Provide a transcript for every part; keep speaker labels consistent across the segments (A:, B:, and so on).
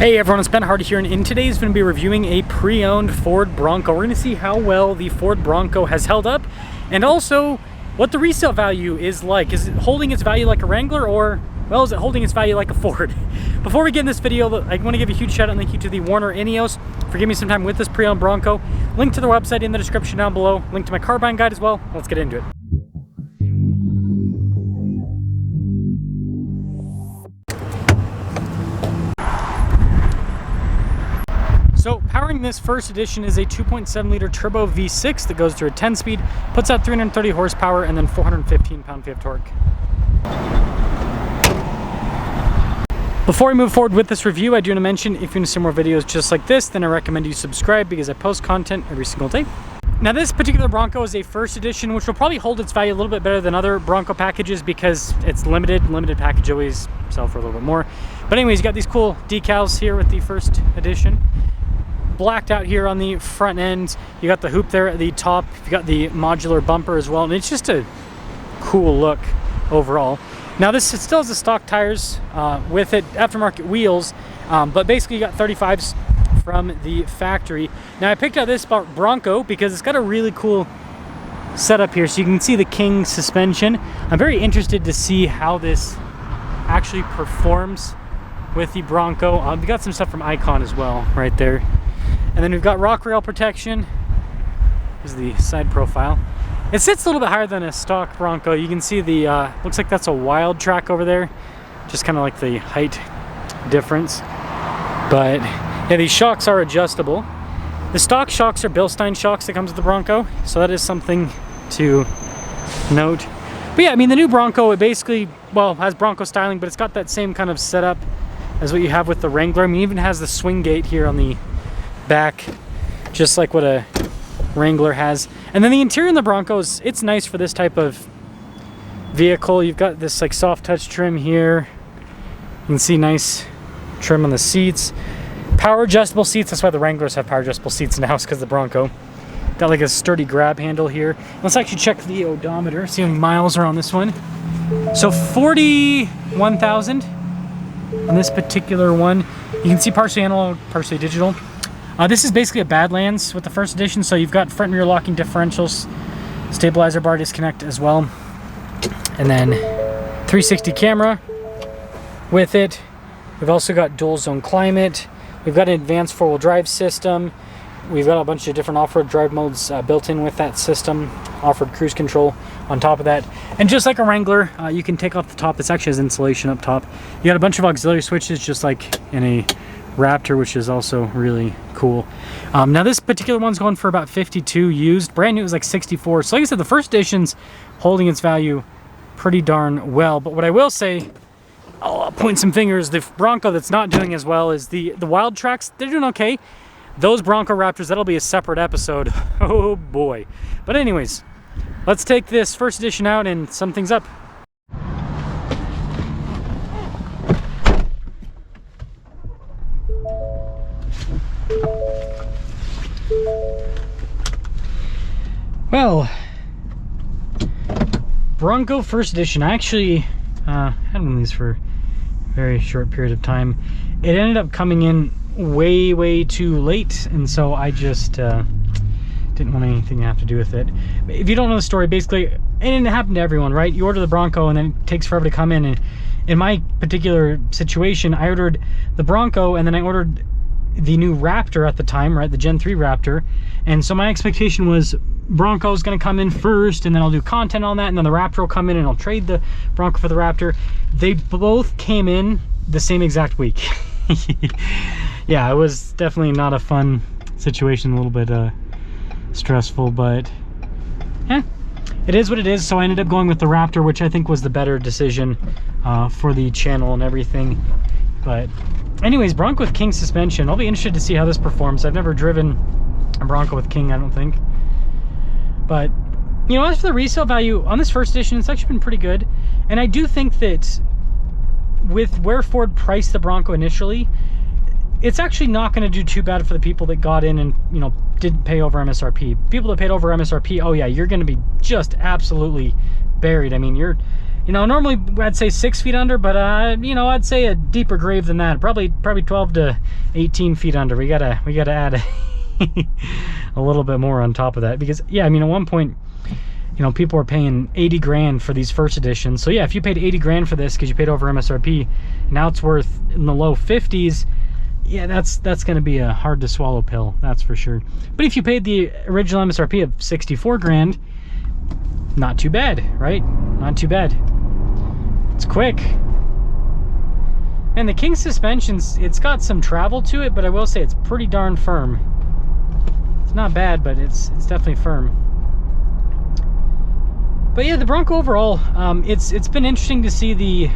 A: Hey everyone, it's Ben Hardy here, and in today's going to be reviewing a pre-owned Ford Bronco. We're going to see how well the Ford Bronco has held up, and also what the resale value is like. Is it holding its value like a Wrangler, or, well, is it holding its value like a Ford? Before we get in this video, I want to give a huge shout out and thank you to the Warner Ineos for giving me some time with this pre-owned Bronco. Link to their website in the description down below. Link to my car buying guide as well. Let's get into it. So powering this first edition is a 2.7 liter turbo V6 that goes through a 10-speed, puts out 330 horsepower and then 415 pound-feet of torque. Before we move forward with this review, I do want to mention if you want to see more videos just like this, then I recommend you subscribe because I post content every single day. Now this particular Bronco is a first edition, which will probably hold its value a little bit better than other Bronco packages because it's limited. Limited package always sell for a little bit more. But anyways, you got these cool decals here with the first edition. Blacked out here on the front end. You got the hoop there at the top. You got the modular bumper as well, and it's just a cool look overall. Now this still has the stock tires with it, aftermarket wheels, but basically you got 35s from the factory. Now I picked out this Bronco because it's got a really cool setup here, so you can see the King suspension. I'm very interested to see how this actually performs with the Bronco. We got some stuff from Icon as well right there. And then we've got rock rail protection. Here's the side profile. It sits a little bit higher than a stock Bronco. You can see the, looks like that's a Wild Track over there. Just kind of like the height difference. But yeah, these shocks are adjustable. The stock shocks are Bilstein shocks that comes with the Bronco. So that is something to note. But yeah, I mean the new Bronco, it basically, well, has Bronco styling, but it's got that same kind of setup as what you have with the Wrangler. I mean, it even has the swing gate here on the back, just like what a Wrangler has. And then the interior in the Broncos, it's nice for this type of vehicle. You've got this like soft touch trim here. You can see nice trim on the seats. Power adjustable seats. That's why the Wranglers have power adjustable seats now, because the Bronco got like a sturdy grab handle here. Let's actually check the odometer, see how many miles are on this one. So 41,000 on this particular one. You can see partially analog, partially digital. This is basically a Badlands with the first edition, so you've got front and rear locking differentials, stabilizer bar disconnect as well, and then 360 camera with it. We've also got dual zone climate. We've got an advanced four-wheel drive system. We've got a bunch of different off-road drive modes built in with that system, off-road cruise control on top of that. And just like a Wrangler, you can take off the top. This actually has insulation up top. You got a bunch of auxiliary switches just like in a Raptor, which is also really cool. Now this particular one's going for about 52 used. Brand new was like 64. So like I said, the first edition's holding its value pretty darn well. But what I will say, I'll point some fingers, the Bronco that's not doing as well is the Wild Tracks. They're doing okay. Those Bronco Raptors, that'll be a separate episode. Oh boy. But anyways, let's take this first edition out and sum things up. Well, Bronco first edition. I actually had one of these for a very short period of time. It ended up coming in way too late, and so I just didn't want anything to have to do with it. If you don't know the story, basically, and it happened to everyone, right? You order the Bronco and then it takes forever to come in, and in my particular situation, I ordered the Bronco and then I ordered the new Raptor at the time, right, the Gen 3 Raptor, and so my expectation was Bronco's going to come in first, and then I'll do content on that, and then the Raptor will come in and I'll trade the Bronco for the Raptor. They both came in the same exact week. Yeah, it was definitely not a fun situation, a little bit stressful, but yeah, it is what it is. So I ended up going with the Raptor, which I think was the better decision for the channel and everything. But anyways, Bronco with King suspension. I'll be interested to see how this performs. I've never driven a Bronco with King, I don't think. But, you know, as for the resale value, on this first edition, it's actually been pretty good. And I do think that with where Ford priced the Bronco initially, it's actually not going to do too bad for the people that got in and, you know, didn't pay over MSRP. People that paid over MSRP, oh yeah, you're going to be just absolutely buried. I mean, you're, you know, normally I'd say 6 feet under, but you know, I'd say a deeper grave than that. Probably 12 to 18 feet under. We gotta add a little bit more on top of that, because yeah, I mean, at one point, you know, people were paying 80 grand for these first editions. So yeah, if you paid 80 grand for this because you paid over MSRP, now it's worth in the low 50s. Yeah, that's going to be a hard to swallow pill, that's for sure. But if you paid the original MSRP of 64 grand, not too bad, right? Not too bad. It's quick. And the King suspensions, it's got some travel to it, but I will say it's pretty darn firm. It's not bad, but it's definitely firm. But yeah, the Bronco overall, it's been interesting to see the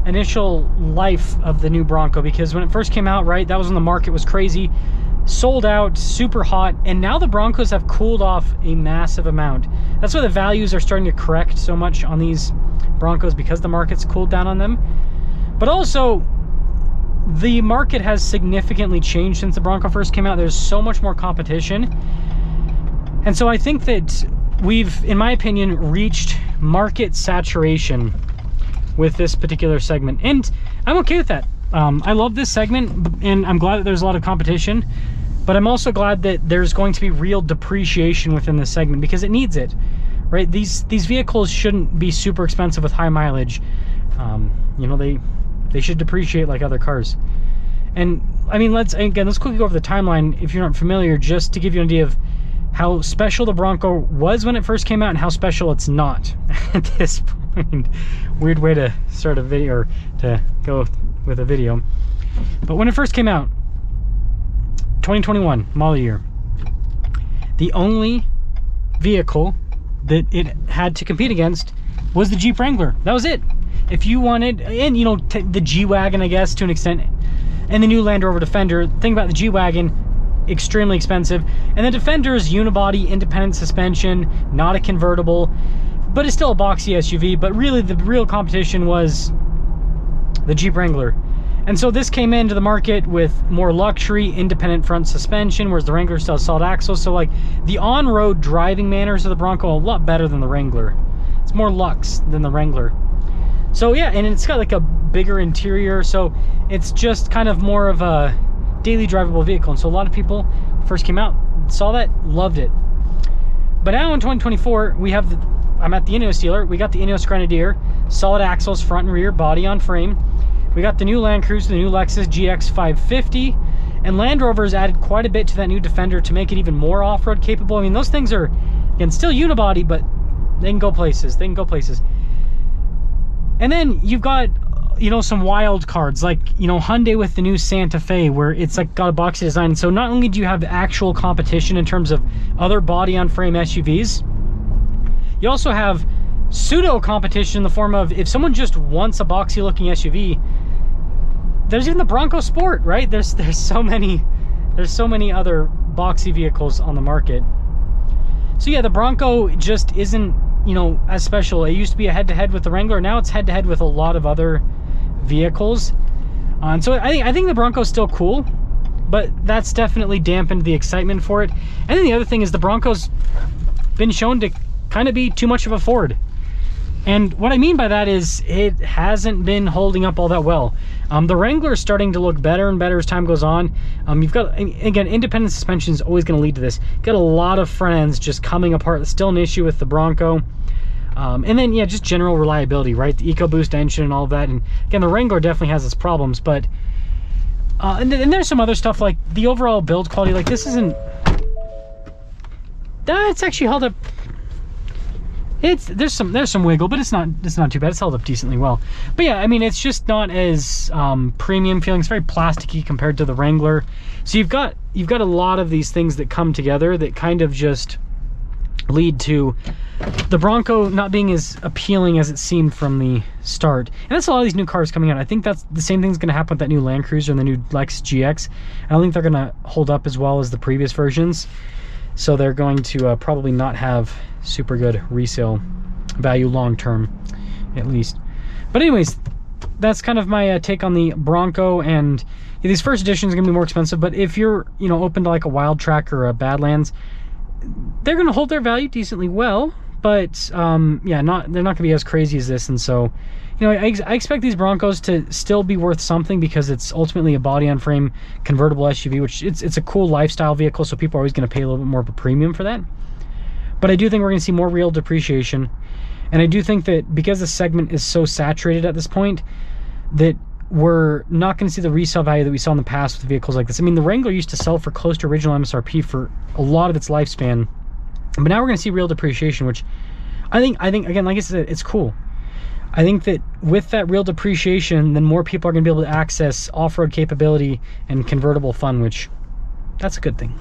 A: initial life of the new Bronco, because when it first came out, right, that was when the market was crazy, sold out, super hot, and now the Broncos have cooled off a massive amount. That's why the values are starting to correct so much on these Broncos, because the market's cooled down on them. But also, the market has significantly changed since the Bronco first came out. There's so much more competition, and so I think that we've, in my opinion, reached market saturation with this particular segment, and I'm okay with that. I love this segment, and I'm glad that there's a lot of competition, but I'm also glad that there's going to be real depreciation within this segment, because it needs it, right? These vehicles shouldn't be super expensive with high mileage. You know, they should depreciate like other cars. And I mean, let's quickly go over the timeline if you're not familiar, just to give you an idea of how special the Bronco was when it first came out and how special it's not at this point. Weird way to start a video, or to go with a video. But when it first came out, 2021 model year, the only vehicle that it had to compete against was the Jeep Wrangler. That was it. If you wanted, and you know, the G-Wagon, I guess, to an extent, and the new Land Rover Defender. Think about the G-Wagon, extremely expensive, and the Defender is unibody, independent suspension, not a convertible, but it's still a boxy SUV. But really, the real competition was the Jeep Wrangler. And so this came into the market with more luxury, independent front suspension, whereas the Wrangler still has solid axles. So like the on-road driving manners of the Bronco, a lot better than the Wrangler. It's more luxe than the Wrangler. So yeah, and it's got like a bigger interior, so it's just kind of more of a daily drivable vehicle. And so a lot of people first came out, saw that, loved it. But now in 2024, we have I'm at the Ineos dealer, we got the Ineos Grenadier, solid axles, front and rear, body on frame. We got the new Land Cruiser, the new Lexus GX 550, and Land Rover's added quite a bit to that new Defender to make it even more off-road capable. I mean, those things are, again, still unibody, but they can go places. They can go places. And then you've got, you know, some wild cards, like, you know, Hyundai with the new Santa Fe, where it's like got a boxy design. So not only do you have actual competition in terms of other body-on-frame SUVs, you also have pseudo competition in the form of, if someone just wants a boxy looking SUV, there's even the Bronco Sport, right? There's so many other boxy vehicles on the market. So yeah, the Bronco just isn't, you know, as special. It used to be a head-to-head with the Wrangler. Now it's head-to-head with a lot of other vehicles. And so I think the Bronco's still cool, but that's definitely dampened the excitement for it. And then the other thing is the Bronco's been shown to kind of be too much of a Ford. And what I mean by that is it hasn't been holding up all that well. The Wrangler is starting to look better and better as time goes on. You've got, again, independent suspension is always going to lead to this. Got a lot of front ends just coming apart. It's still an issue with the Bronco. And then, yeah, just general reliability, right? The EcoBoost engine and all of that. And again, the Wrangler definitely has its problems, but and there's some other stuff, like the overall build quality. Like, this isn't, it's actually held up. There's some wiggle, but it's not too bad. It's held up decently well. But yeah, I mean, it's just not as premium feeling. It's very plasticky compared to the Wrangler. So you've got a lot of these things that come together that kind of just lead to the Bronco not being as appealing as it seemed from the start. And that's a lot of these new cars coming out. I think that's the same thing's going to happen with that new Land Cruiser and the new Lexus GX. I don't think they're going to hold up as well as the previous versions. So they're going to probably not have super good resale value long term, at least. But anyways, that's kind of my take on the Bronco. And yeah, these first editions are going to be more expensive, but if you're, you know, open to like a Wild Track or a Badlands, they're going to hold their value decently well. But yeah, they're not going to be as crazy as this. And so, you know, I expect these Broncos to still be worth something because it's ultimately a body-on-frame convertible SUV, which it's a cool lifestyle vehicle, so people are always going to pay a little bit more of a premium for that. But I do think we're going to see more real depreciation, and I do think that because the segment is so saturated at this point, that we're not going to see the resale value that we saw in the past with vehicles like this. I mean, the Wrangler used to sell for close to original MSRP for a lot of its lifespan, but now we're going to see real depreciation, which I think again, like I said, it's cool. I think that with that real depreciation, then more people are going to be able to access off-road capability and convertible fun, which that's a good thing.